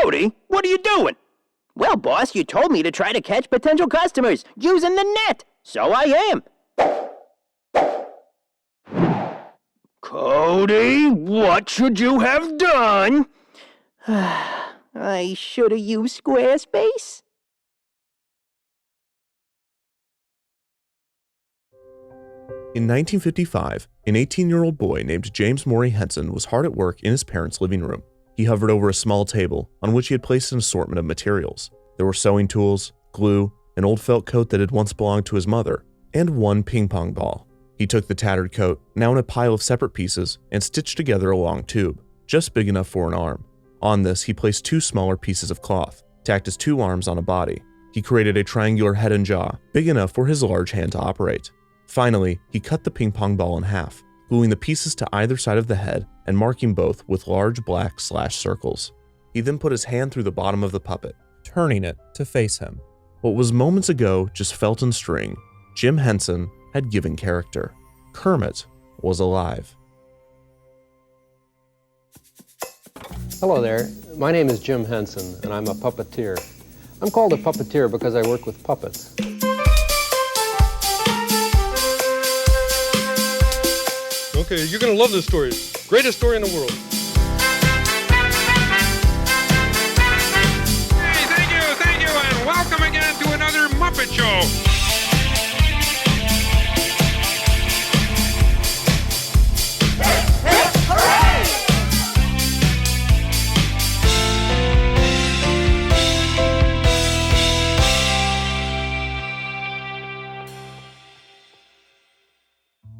Cody, what are you doing? Well, boss, you told me to try to catch potential customers using the net, so I am. Cody, what should you have done? I should have used Squarespace. In 1955, an 18-year-old boy named James Maury Henson was hard at work in his parents' living room. He hovered over a small table on which he had placed an assortment of materials. There were sewing tools, glue, an old felt coat that had once belonged to his mother, and one ping-pong ball. He took the tattered coat, now in a pile of separate pieces, and stitched together a long tube, just big enough for an arm. On this, he placed two smaller pieces of cloth, tacked his two arms on a body. He created a triangular head and jaw, big enough for his large hand to operate. Finally, he cut the ping-pong ball in half, gluing the pieces to either side of the head and marking both with large black slash circles. He then put his hand through the bottom of the puppet, turning it to face him. What was moments ago just felt in string, Jim Henson had given character. Kermit was alive. Hello there, my name is Jim Henson and I'm a puppeteer. I'm called a puppeteer because I work with puppets. Okay, you're gonna love this story. Greatest story in the world. Hey, thank you, and welcome again to another Muppet Show.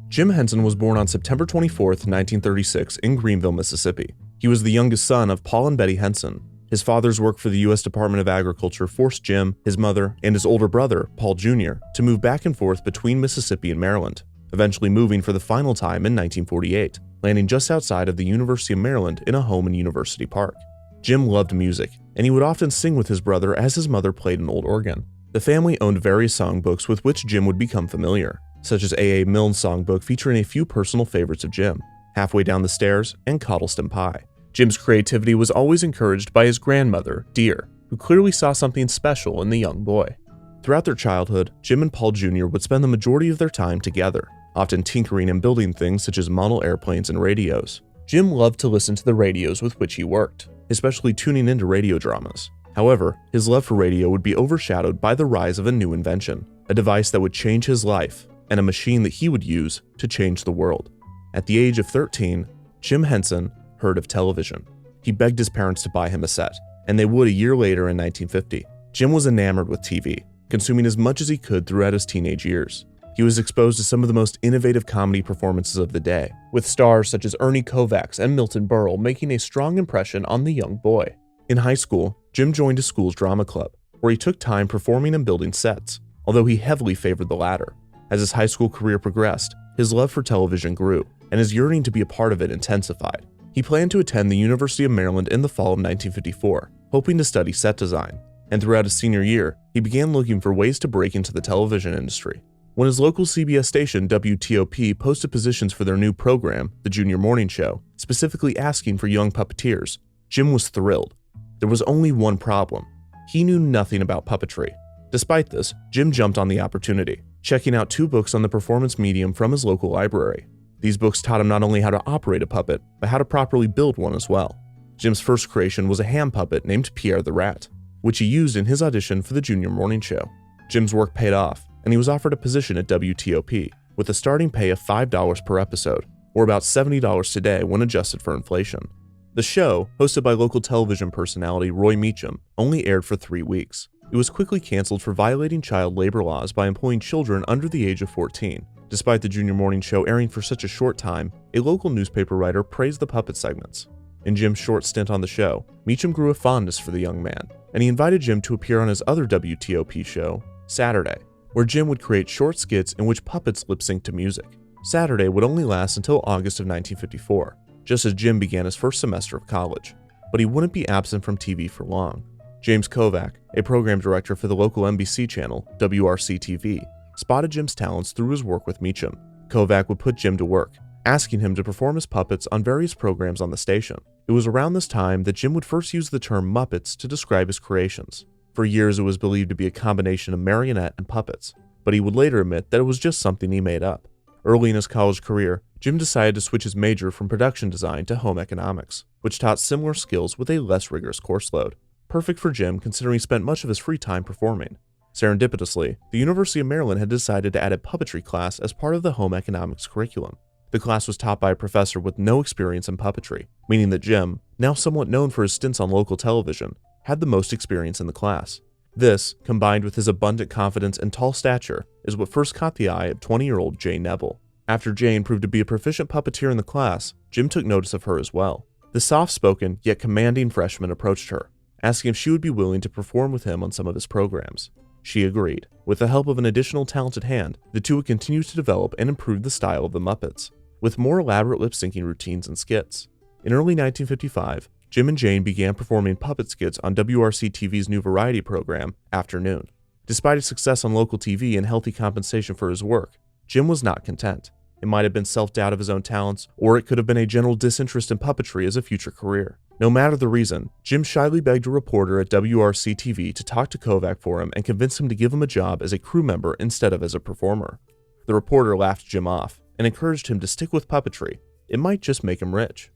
Jim Henson was born on September 24, 1936 in Greenville, Mississippi. He was the youngest son of Paul and Betty Henson. His father's work for the U.S. Department of Agriculture forced Jim, his mother, and his older brother, Paul Jr., to move back and forth between Mississippi and Maryland, eventually moving for the final time in 1948, landing just outside of the University of Maryland in a home in University Park. Jim loved music, and he would often sing with his brother as his mother played an old organ. The family owned various songbooks with which Jim would become familiar, such as A.A. Milne's songbook featuring a few personal favorites of Jim, Halfway Down the Stairs and Cottleston Pie. Jim's creativity was always encouraged by his grandmother, Dear, who clearly saw something special in the young boy. Throughout their childhood, Jim and Paul Jr. would spend the majority of their time together, often tinkering and building things such as model airplanes and radios. Jim loved to listen to the radios with which he worked, especially tuning into radio dramas. However, his love for radio would be overshadowed by the rise of a new invention, a device that would change his life, and a machine that he would use to change the world. At the age of 13, Jim Henson heard of television. He begged his parents to buy him a set, and they would a year later in 1950. Jim was enamored with TV, consuming as much as he could throughout his teenage years. He was exposed to some of the most innovative comedy performances of the day, with stars such as Ernie Kovacs and Milton Berle making a strong impression on the young boy. In high school, Jim joined his school's drama club, where he took time performing and building sets, although he heavily favored the latter. As his high school career progressed, his love for television grew, and his yearning to be a part of it intensified. He planned to attend the University of Maryland in the fall of 1954, hoping to study set design, and throughout his senior year, he began looking for ways to break into the television industry. When his local CBS station, WTOP, posted positions for their new program, The Junior Morning Show, specifically asking for young puppeteers, Jim was thrilled. There was only one problem. He knew nothing about puppetry. Despite this, Jim jumped on the opportunity, checking out 2 books on the performance medium from his local library. These books taught him not only how to operate a puppet, but how to properly build one as well. Jim's first creation was a ham puppet named Pierre the Rat, which he used in his audition for the Junior Morning Show. Jim's work paid off, and he was offered a position at WTOP, with a starting pay of $5 per episode, or about $70 today when adjusted for inflation. The show, hosted by local television personality Roy Meacham, only aired for 3 weeks. It was quickly canceled for violating child labor laws by employing children under the age of 14. Despite the Junior Morning Show airing for such a short time, a local newspaper writer praised the puppet segments. In Jim's short stint on the show, Meacham grew a fondness for the young man, and he invited Jim to appear on his other WTOP show, Saturday, where Jim would create short skits in which puppets lip-synced to music. Saturday would only last until August of 1954, just as Jim began his first semester of college, but he wouldn't be absent from TV for long. James Kovac, a program director for the local NBC channel, WRC-TV, spotted Jim's talents through his work with Meacham. Kovac would put Jim to work, asking him to perform as puppets on various programs on the station. It was around this time that Jim would first use the term Muppets to describe his creations. For years, it was believed to be a combination of marionette and puppets, but he would later admit that it was just something he made up. Early in his college career, Jim decided to switch his major from production design to home economics, which taught similar skills with a less rigorous course load. Perfect for Jim considering he spent much of his free time performing. Serendipitously, the University of Maryland had decided to add a puppetry class as part of the home economics curriculum. The class was taught by a professor with no experience in puppetry, meaning that Jim, now somewhat known for his stints on local television, had the most experience in the class. This, combined with his abundant confidence and tall stature, is what first caught the eye of 20-year-old Jane Neville. After Jane proved to be a proficient puppeteer in the class, Jim took notice of her as well. The soft-spoken yet commanding freshman approached her, asking if she would be willing to perform with him on some of his programs. She agreed. With the help of an additional talented hand, the two would continue to develop and improve the style of the Muppets, with more elaborate lip-syncing routines and skits. In early 1955, Jim and Jane began performing puppet skits on WRC-TV's new variety program, Afternoon. Despite his success on local TV and healthy compensation for his work, Jim was not content. It might have been self-doubt of his own talents, or it could have been a general disinterest in puppetry as a future career. No matter the reason, Jim shyly begged a reporter at WRC-TV to talk to Kovac for him and convince him to give him a job as a crew member instead of as a performer. The reporter laughed Jim off and encouraged him to stick with puppetry. It might just make him rich.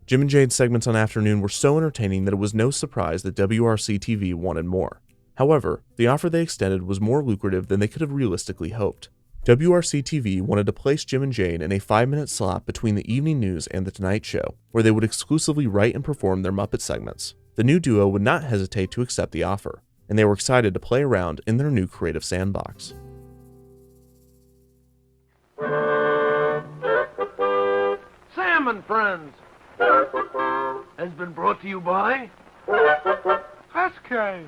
Jim and Jane's segments on Afternoon were so entertaining that it was no surprise that WRC-TV wanted more. However, the offer they extended was more lucrative than they could have realistically hoped. WRC-TV wanted to place Jim and Jane in a 5-minute slot between the evening news and The Tonight Show, where they would exclusively write and perform their Muppet segments. The new duo would not hesitate to accept the offer, and they were excited to play around in their new creative sandbox. Sam and Friends has been brought to you by Husky.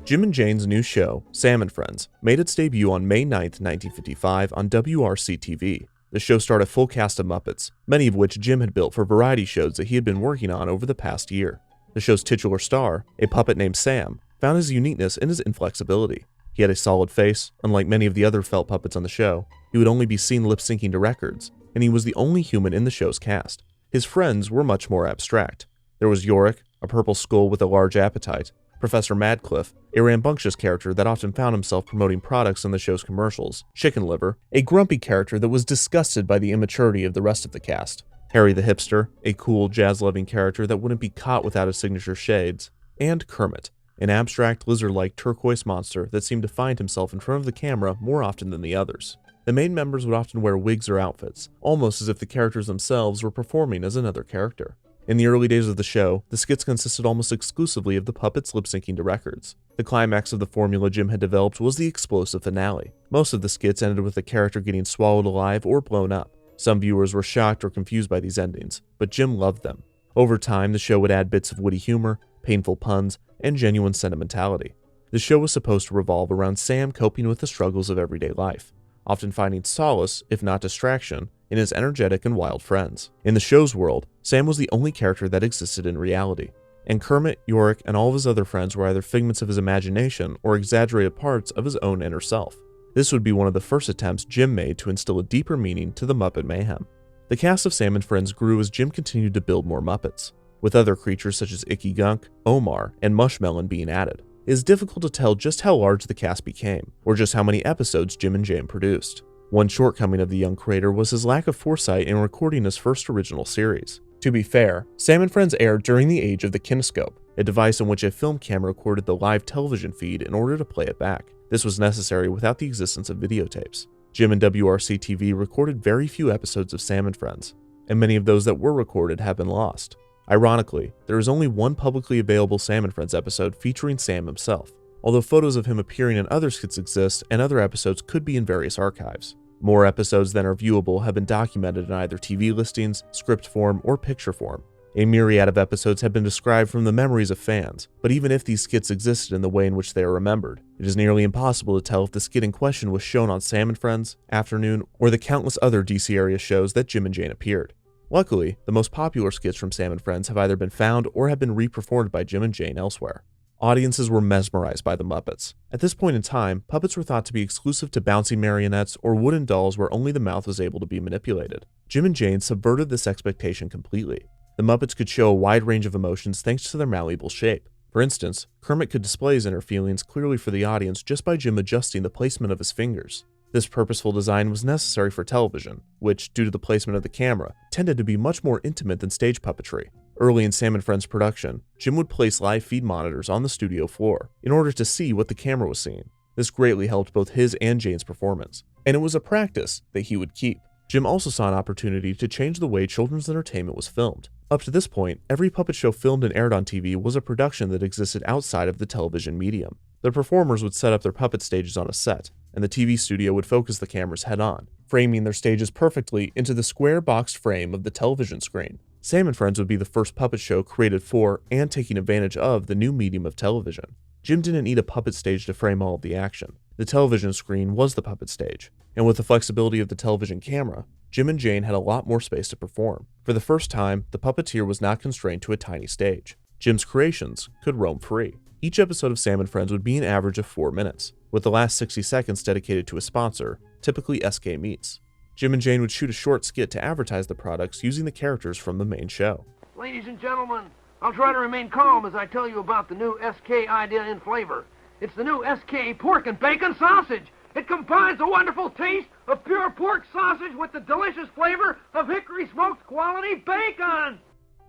Jim and Jane's new show, Sam and Friends, made its debut on May 9, 1955 on WRC-TV. The show starred a full cast of Muppets, many of which Jim had built for variety shows that he had been working on over the past year. The show's titular star, a puppet named Sam, found his uniqueness in his inflexibility. He had a solid face. Unlike many of the other felt puppets on the show, he would only be seen lip-syncing to records, and he was the only human in the show's cast. His friends were much more abstract. There was Yorick, a purple skull with a large appetite, Professor Madcliffe, a rambunctious character that often found himself promoting products in the show's commercials, Chicken Liver, a grumpy character that was disgusted by the immaturity of the rest of the cast, Harry the Hipster, a cool, jazz-loving character that wouldn't be caught without his signature shades, and Kermit, an abstract, lizard-like turquoise monster that seemed to find himself in front of the camera more often than the others. The main members would often wear wigs or outfits, almost as if the characters themselves were performing as another character. In the early days of the show, the skits consisted almost exclusively of the puppets lip-syncing to records. The climax of the formula Jim had developed was the explosive finale. Most of the skits ended with the character getting swallowed alive or blown up. Some viewers were shocked or confused by these endings, but Jim loved them. Over time, the show would add bits of witty humor, painful puns, and genuine sentimentality. The show was supposed to revolve around Sam coping with the struggles of everyday life, often finding solace, if not distraction, in his energetic and wild friends. In the show's world, Sam was the only character that existed in reality, and Kermit, Yorick, and all of his other friends were either figments of his imagination or exaggerated parts of his own inner self. This would be one of the first attempts Jim made to instill a deeper meaning to the Muppet mayhem. The cast of Sam and Friends grew as Jim continued to build more Muppets, with other creatures such as Icky Gunk, Omar, and Mushmelon being added. It is difficult to tell just how large the cast became, or just how many episodes Jim and Jane produced. One shortcoming of the young creator was his lack of foresight in recording his first original series. To be fair, Sam and Friends aired during the age of the kinescope, a device in which a film camera recorded the live television feed in order to play it back. This was necessary without the existence of videotapes. Jim and WRC-TV recorded very few episodes of Sam and Friends, and many of those that were recorded have been lost. Ironically, there is only one publicly available Sam and Friends episode featuring Sam himself, although photos of him appearing in other skits exist and other episodes could be in various archives. More episodes than are viewable have been documented in either TV listings, script form, or picture form. A myriad of episodes have been described from the memories of fans, but even if these skits existed in the way in which they are remembered, it is nearly impossible to tell if the skit in question was shown on Sam and Friends, Afternoon, or the countless other DC area shows that Jim and Jane appeared. Luckily, the most popular skits from Sam and Friends have either been found or have been re-performed by Jim and Jane elsewhere. Audiences were mesmerized by the Muppets. At this point in time, puppets were thought to be exclusive to bouncy marionettes or wooden dolls where only the mouth was able to be manipulated. Jim and Jane subverted this expectation completely. The Muppets could show a wide range of emotions thanks to their malleable shape. For instance, Kermit could display his inner feelings clearly for the audience just by Jim adjusting the placement of his fingers. This purposeful design was necessary for television, which, due to the placement of the camera, tended to be much more intimate than stage puppetry. Early in Sam and Friends production, Jim would place live feed monitors on the studio floor in order to see what the camera was seeing. This greatly helped both his and Jane's performance, and it was a practice that he would keep. Jim also saw an opportunity to change the way children's entertainment was filmed. Up to this point, every puppet show filmed and aired on TV was a production that existed outside of the television medium. The performers would set up their puppet stages on a set, and the TV studio would focus the cameras head-on, framing their stages perfectly into the square boxed frame of the television screen. Sam and Friends would be the first puppet show created for and taking advantage of the new medium of television. Jim didn't need a puppet stage to frame all of the action. The television screen was the puppet stage, and with the flexibility of the television camera, Jim and Jane had a lot more space to perform. For the first time, the puppeteer was not constrained to a tiny stage. Jim's creations could roam free. Each episode of Sam and Friends would be an average of 4 minutes, with the last 60 seconds dedicated to a sponsor, typically SK Meats. Jim and Jane would shoot a short skit to advertise the products using the characters from the main show. Ladies and gentlemen, I'll try to remain calm as I tell you about the new SK idea in flavor. It's the new SK pork and bacon sausage. It combines the wonderful taste of pure pork sausage with the delicious flavor of hickory smoked quality bacon.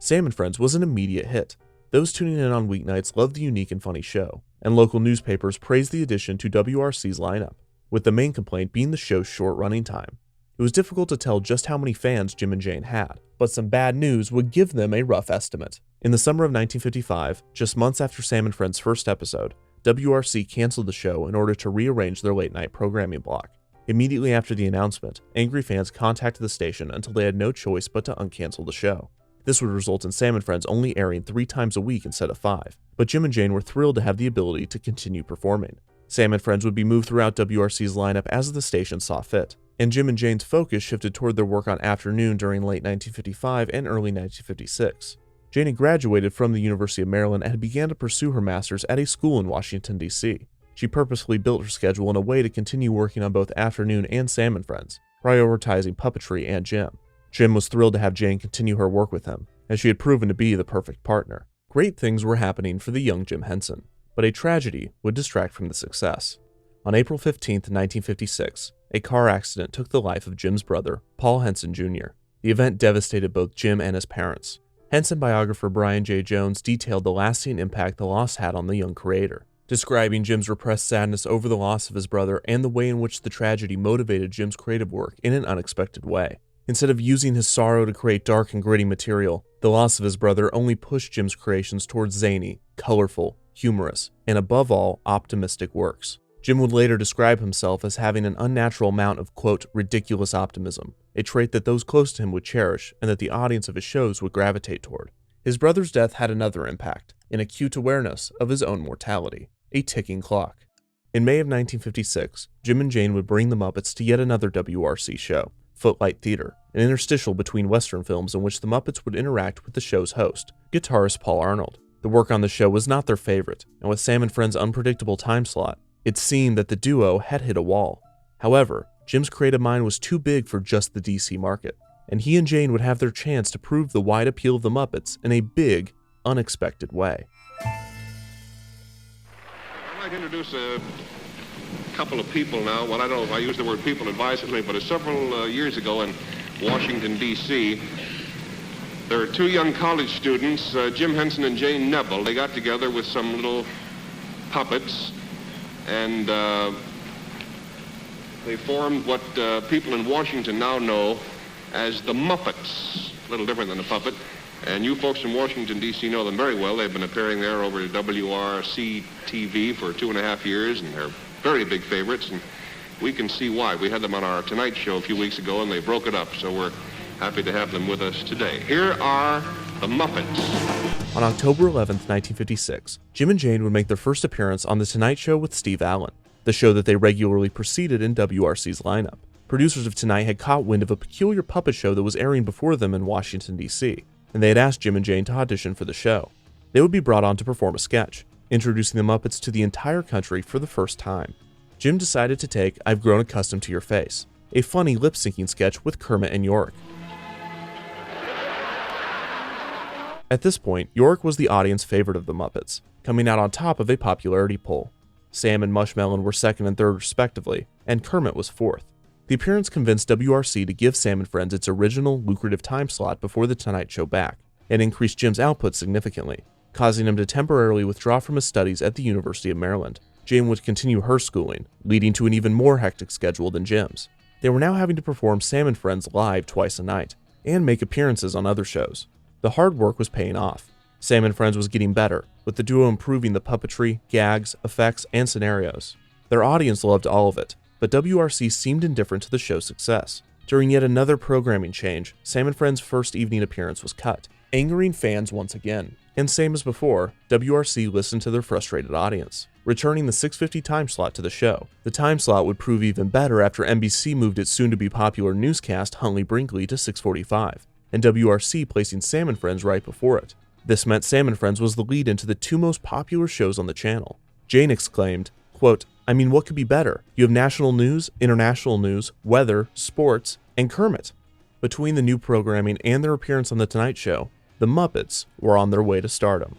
Sam and Friends was an immediate hit. Those tuning in on weeknights loved the unique and funny show, and local newspapers praised the addition to WRC's lineup, with the main complaint being the show's short running time. It was difficult to tell just how many fans Jim and Jane had, but some bad news would give them a rough estimate. In the summer of 1955, just months after Sam and Friends' first episode, WRC canceled the show in order to rearrange their late-night programming block. Immediately after the announcement, angry fans contacted the station until they had no choice but to uncancel the show. This would result in Sam and Friends only airing 3 times a week instead of 5, but Jim and Jane were thrilled to have the ability to continue performing. Sam and Friends would be moved throughout WRC's lineup as the station saw fit, and Jim and Jane's focus shifted toward their work on afternoon during late 1955 and early 1956. Jane had graduated from the University of Maryland and had began to pursue her master's at a school in Washington, D.C. She purposefully built her schedule in a way to continue working on both afternoon and Sam and Friends, prioritizing puppetry and Jim. Jim was thrilled to have Jane continue her work with him, as she had proven to be the perfect partner. Great things were happening for the young Jim Henson, but a tragedy would distract from the success. On April 15, 1956, a car accident took the life of Jim's brother, Paul Henson Jr. The event devastated both Jim and his parents. Henson biographer Brian J. Jones detailed the lasting impact the loss had on the young creator, describing Jim's repressed sadness over the loss of his brother and the way in which the tragedy motivated Jim's creative work in an unexpected way. Instead of using his sorrow to create dark and gritty material, the loss of his brother only pushed Jim's creations towards zany, colorful, humorous, and above all, optimistic works. Jim would later describe himself as having an unnatural amount of, quote, ridiculous optimism, a trait that those close to him would cherish and that the audience of his shows would gravitate toward. His brother's death had another impact, an acute awareness of his own mortality, a ticking clock. In May of 1956, Jim and Jane would bring the Muppets to yet another WRC show, Footlight Theater, an interstitial between Western films in which the Muppets would interact with the show's host, guitarist Paul Arnold. The work on the show was not their favorite, and with Sam and Friends' unpredictable time slot, it seemed that the duo had hit a wall. However, Jim's creative mind was too big for just the DC market, and he and Jane would have their chance to prove the wide appeal of the Muppets in a big, unexpected way. I'd like to introduce a couple of people now. Well, I don't know if I use the word people advisedly, but several years ago in Washington, D.C., there were 2 young college students, Jim Henson and Jane Neville. They got together with some little puppets, and they formed what people in Washington now know as the Muppets. A little different than a puppet. And you folks in Washington, D.C. know them very well. They've been appearing there over at WRC-TV for 2.5 years, and they're very big favorites, and we can see why. We had them on our Tonight Show a few weeks ago, and they broke it up, so we're happy to have them with us today. Here are the Muppets. On October 11, 1956, Jim and Jane would make their first appearance on The Tonight Show with Steve Allen, the show that they regularly preceded in WRC's lineup. Producers of Tonight had caught wind of a peculiar puppet show that was airing before them in Washington, D.C., and they had asked Jim and Jane to audition for the show. They would be brought on to perform a sketch. introducing the Muppets to the entire country for the first time. Jim decided to take I've Grown Accustomed to Your Face, a funny lip-syncing sketch with Kermit and York. At this point, York was the audience favorite of the Muppets, coming out on top of a popularity poll. Sam and Mushmelon were second and third respectively, and Kermit was fourth. The appearance convinced WRC to give Sam and Friends its original, lucrative time slot before The Tonight Show back, and increased Jim's output significantly, causing him to temporarily withdraw from his studies at the University of Maryland. Jane would continue her schooling, leading to an even more hectic schedule than Jim's. They were now having to perform Sam and Friends live twice a night, and make appearances on other shows. The hard work was paying off. Sam and Friends was getting better, with the duo improving the puppetry, gags, effects, and scenarios. Their audience loved all of it, but WRC seemed indifferent to the show's success. During yet another programming change, Sam and Friends' first evening appearance was cut, angering fans once again. And same as before, WRC listened to their frustrated audience, returning the 6:50 time slot to the show. The time slot would prove even better after NBC moved its soon-to-be popular newscast Huntley Brinkley to 6:45, and WRC placing Sam and Friends right before it. This meant Sam and Friends was the lead into the two most popular shows on the channel. Jane exclaimed, quote, "I mean, what could be better? You have national news, international news, weather, sports, and Kermit." Between the new programming and their appearance on The Tonight Show, the Muppets were on their way to stardom.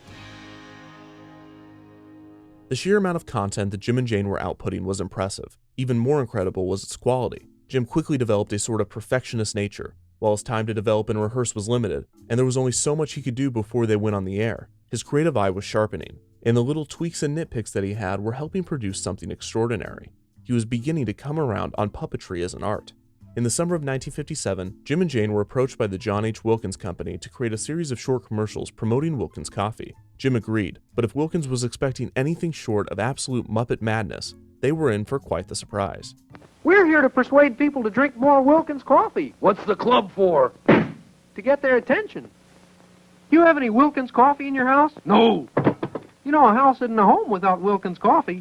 The sheer amount of content that Jim and Jane were outputting was impressive. Even more incredible was its quality. Jim quickly developed a sort of perfectionist nature, while his time to develop and rehearse was limited, and there was only so much he could do before they went on the air. His creative eye was sharpening, and the little tweaks and nitpicks that he had were helping produce something extraordinary. He was beginning to come around on puppetry as an art. In the summer of 1957, Jim and Jane were approached by the John H. Wilkins Company to create a series of short commercials promoting Wilkins coffee. Jim agreed, but if Wilkins was expecting anything short of absolute Muppet madness, they were in for quite the surprise. We're here to persuade people to drink more Wilkins coffee, What's the club for? to get their attention. Do you have any Wilkins coffee in your house? No. You know, a house isn't a home without Wilkins coffee.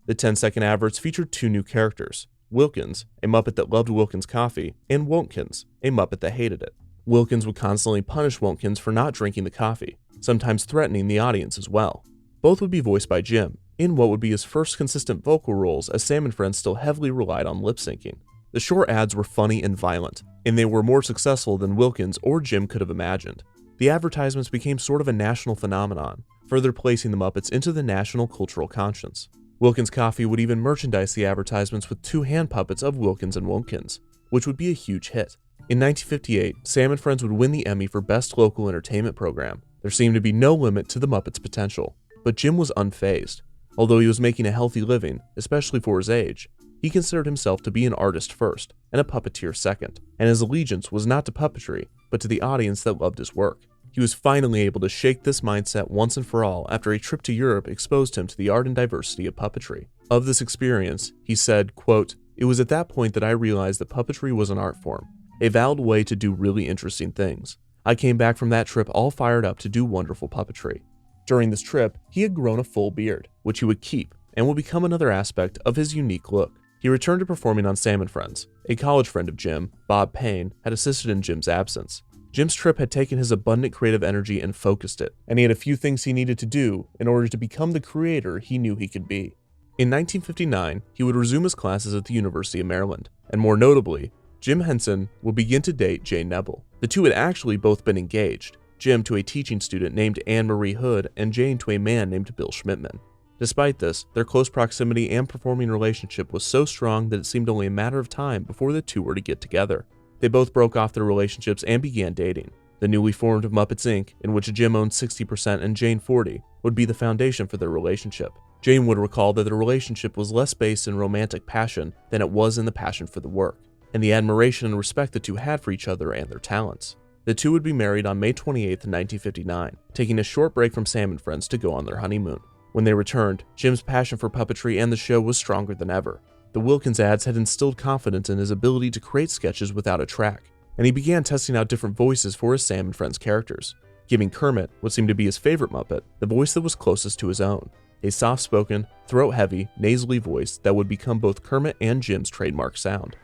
The 10-second adverts featured two new characters, Wilkins, a Muppet that loved Wilkins coffee, and Wontkins, a Muppet that hated it. Wilkins would constantly punish Wontkins for not drinking the coffee, sometimes threatening the audience as well. Both would be voiced by Jim, in what would be his first consistent vocal roles, as Sam and Friends still heavily relied on lip-syncing. The short ads were funny and violent, and they were more successful than Wilkins or Jim could have imagined. The advertisements became sort of a national phenomenon, further placing the Muppets into the national cultural conscience. Wilkins Coffee would even merchandise the advertisements with two hand puppets of Wilkins and Wontkins, which would be a huge hit. In 1958, Sam and Friends would win the Emmy for Best Local Entertainment Program. There seemed to be no limit to the Muppets' potential, but Jim was unfazed. Although he was making a healthy living, especially for his age, he considered himself to be an artist first and a puppeteer second, and his allegiance was not to puppetry, but to the audience that loved his work. He was finally able to shake this mindset once and for all after a trip to Europe exposed him to the art and diversity of puppetry. Of this experience, he said, quote, "It was at that point that I realized that puppetry was an art form, a valid way to do really interesting things. I came back from that trip all fired up to do wonderful puppetry." During this trip, he had grown a full beard, which he would keep, and would become another aspect of his unique look. He returned to performing on Sam and Friends. A college friend of Jim, Bob Payne, had assisted in Jim's absence. Jim's trip had taken his abundant creative energy and focused it, and he had a few things he needed to do in order to become the creator he knew he could be. In 1959, he would resume his classes at the University of Maryland, and more notably, Jim Henson would begin to date Jane Nebel. The two had actually both been engaged, Jim to a teaching student named Anne Marie Hood and Jane to a man named Bill Schmidtman. Despite this, their close proximity and performing relationship was so strong that it seemed only a matter of time before the two were to get together. They both broke off their relationships and began dating. The newly formed Muppets Inc., in which Jim owned 60% and Jane 40%, would be the foundation for their relationship. Jane would recall that the relationship was less based in romantic passion than it was in the passion for the work, and the admiration and respect the two had for each other and their talents. The two would be married on May 28, 1959, taking a short break from Sam and Friends to go on their honeymoon. When they returned, Jim's passion for puppetry and the show was stronger than ever. The Wilkins ads had instilled confidence in his ability to create sketches without a track, and he began testing out different voices for his Sam and Friends characters, giving Kermit, what seemed to be his favorite Muppet, the voice that was closest to his own, a soft-spoken, throat-heavy, nasally voice that would become both Kermit and Jim's trademark sound.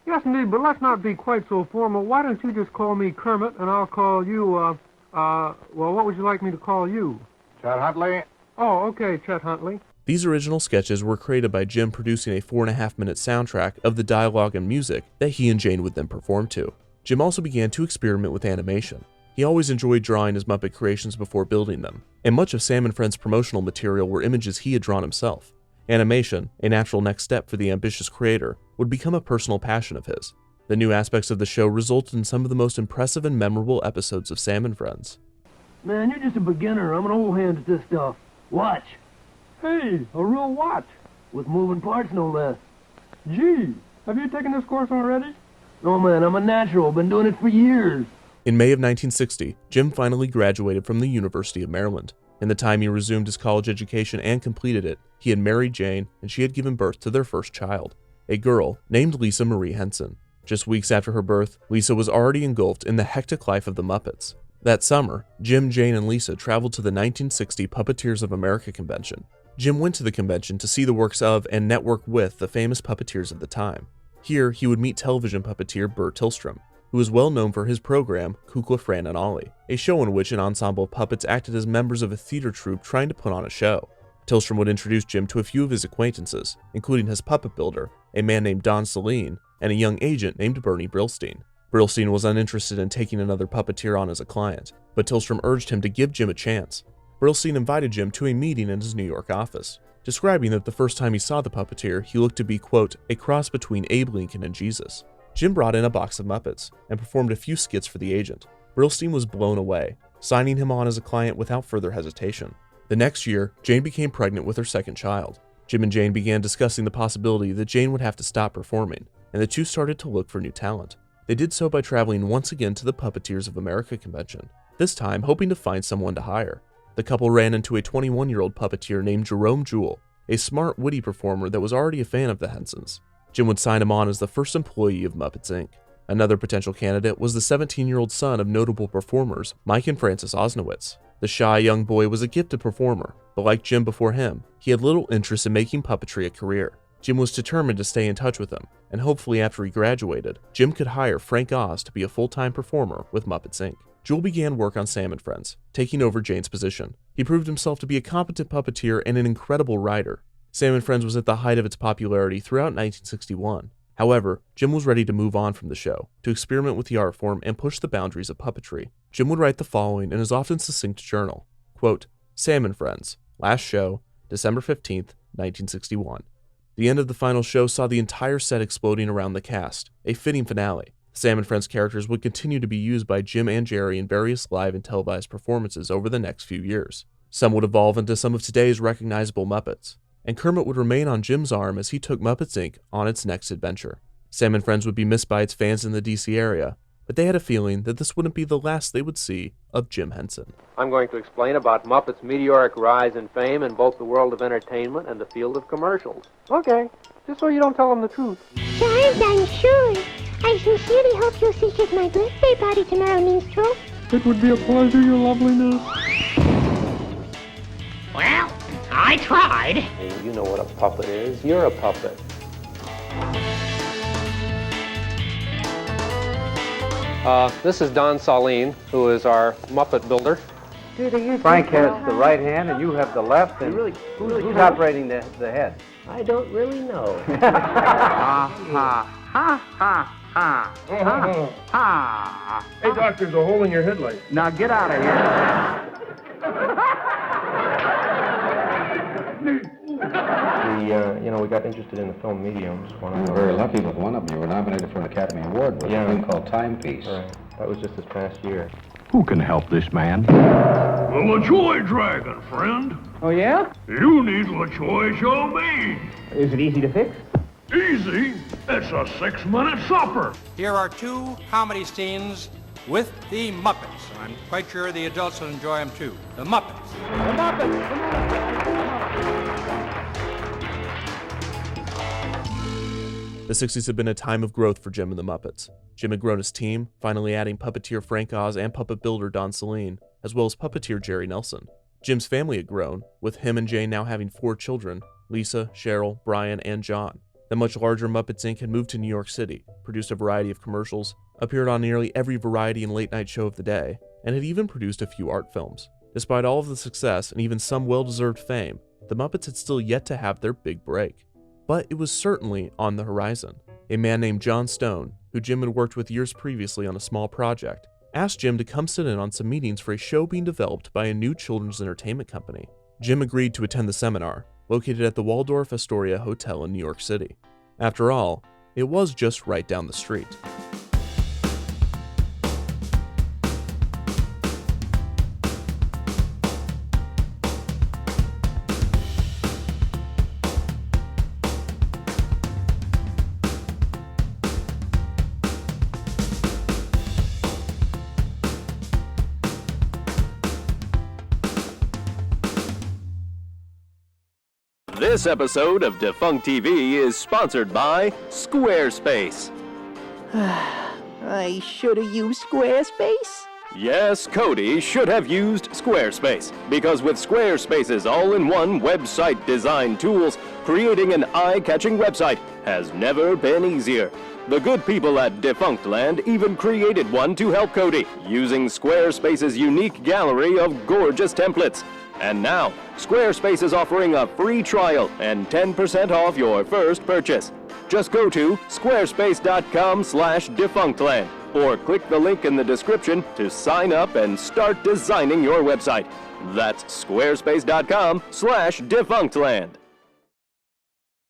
Yes, indeed, but let's not be quite so formal. Why don't you just call me Kermit, and I'll call you, well, what would you like me to call you? Chet Huntley. Oh, okay, Chet Huntley. These original sketches were created by Jim producing a 4.5-minute soundtrack of the dialogue and music that he and Jane would then perform to. Jim also began to experiment with animation. He always enjoyed drawing his Muppet creations before building them, and much of Sam and Friends promotional material were images he had drawn himself. Animation, a natural next step for the ambitious creator, would become a personal passion of his. The new aspects of the show resulted in some of the most impressive and memorable episodes of Sam and Friends. Man, you're just a beginner. I'm an old hand at this stuff. Watch. Hey, a real watch. With moving parts, no less. Gee, have you taken this course already? No, man, I'm a natural. Been doing it for years. In May of 1960, Jim finally graduated from the University of Maryland. In the time he resumed his college education and completed it, he had married Jane, and she had given birth to their first child, a girl named Lisa Marie Henson. Just weeks after her birth, Lisa was already engulfed in the hectic life of the Muppets. That summer, Jim, Jane, and Lisa traveled to the 1960 Puppeteers of America convention. Jim went to the convention to see the works of and network with the famous puppeteers of the time. Here, he would meet television puppeteer Bert Tillstrom, who was well known for his program, Kukla, Fran, and Ollie, a show in which an ensemble of puppets acted as members of a theater troupe trying to put on a show. Tillstrom would introduce Jim to a few of his acquaintances, including his puppet builder, a man named Don Saleen, and a young agent named Bernie Brillstein. Brillstein was uninterested in taking another puppeteer on as a client, but Tillstrom urged him to give Jim a chance. Brillstein invited Jim to a meeting in his New York office, describing that the first time he saw the puppeteer, he looked to be, quote, a cross between Abe Lincoln and Jesus. Jim brought in a box of Muppets and performed a few skits for the agent. Brillstein was blown away, signing him on as a client without further hesitation. The next year, Jane became pregnant with her second child. Jim and Jane began discussing the possibility that Jane would have to stop performing, and the two started to look for new talent. They did so by traveling once again to the Puppeteers of America convention, this time hoping to find someone to hire. The couple ran into a 21-year-old puppeteer named Jerome Jewell, a smart, witty performer that was already a fan of the Hensons. Jim would sign him on as the first employee of Muppets Inc. Another potential candidate was the 17-year-old son of notable performers Mike and Frances Osnowitz. The shy young boy was a gifted performer, but like Jim before him, he had little interest in making puppetry a career. Jim was determined to stay in touch with him, and hopefully after he graduated, Jim could hire Frank Oz to be a full-time performer with Muppets Inc. Jewel began work on Sam and Friends, taking over Jane's position. He proved himself to be a competent puppeteer and an incredible writer. Sam and Friends was at the height of its popularity throughout 1961. However, Jim was ready to move on from the show, to experiment with the art form and push the boundaries of puppetry. Jim would write the following in his often succinct journal, quote, Sam and Friends, last show, December 15th, 1961. The end of the final show saw the entire set exploding around the cast, a fitting finale. Sam and Friends characters would continue to be used by Jim and Jerry in various live and televised performances over the next few years. Some would evolve into some of today's recognizable Muppets, and Kermit would remain on Jim's arm as he took Muppets Inc. on its next adventure. Sam and Friends would be missed by its fans in the DC area, but they had a feeling that this wouldn't be the last they would see of Jim Henson. I'm going to explain about Muppet's meteoric rise in fame in both the world of entertainment and the field of commercials. Okay, just so you don't tell them the truth. Charles, I'm sure. I sincerely hope you'll see at my birthday party tomorrow, Minstrel. It would be a pleasure, your loveliness. Well, I tried. Hey, you know what a puppet is. You're a puppet. This is Don Saleen, who is our Muppet builder. Frank has the right hand and you have the left. And who's operating the head? I don't really know. Hey, Doctor, there's a hole in your headlight. Now get out of here. We got interested in the film mediums. We were very lucky with one of them. You were nominated for an Academy Award with a film called Timepiece. Right. That was just this past year. Who can help this man? The LaJoy Dragon, friend. Oh, yeah? You need LaJoy Show Me. Is it easy to fix? Easy. It's a 6-minute supper. Here are 2 comedy scenes with the Muppets. I'm quite sure the adults will enjoy them too. The Muppets. The Muppets. The 60s had been a time of growth for Jim and the Muppets. Jim had grown his team, finally adding puppeteer Frank Oz and puppet builder Don Saleen, as well as puppeteer Jerry Nelson. Jim's family had grown, with him and Jane now having 4 children, Lisa, Cheryl, Brian, and John. The much larger Muppets Inc. had moved to New York City, produced a variety of commercials, appeared on nearly every variety and late-night show of the day, and had even produced a few art films. Despite all of the success and even some well-deserved fame, the Muppets had still yet to have their big break. But it was certainly on the horizon. A man named John Stone, who Jim had worked with years previously on a small project, asked Jim to come sit in on some meetings for a show being developed by a new children's entertainment company. Jim agreed to attend the seminar, located at the Waldorf Astoria Hotel in New York City. After all, it was just right down the street. This episode of DefunctTV is sponsored by Squarespace. I should have used Squarespace. Yes, Cody should have used Squarespace, because with Squarespace's all-in-one website design tools, creating an eye-catching website has never been easier. The good people at Defunctland even created one to help Cody, using Squarespace's unique gallery of gorgeous templates. And now, Squarespace is offering a free trial and 10% off your first purchase. Just go to squarespace.com/defunctland or click the link in the description to sign up and start designing your website. That's squarespace.com/defunctland.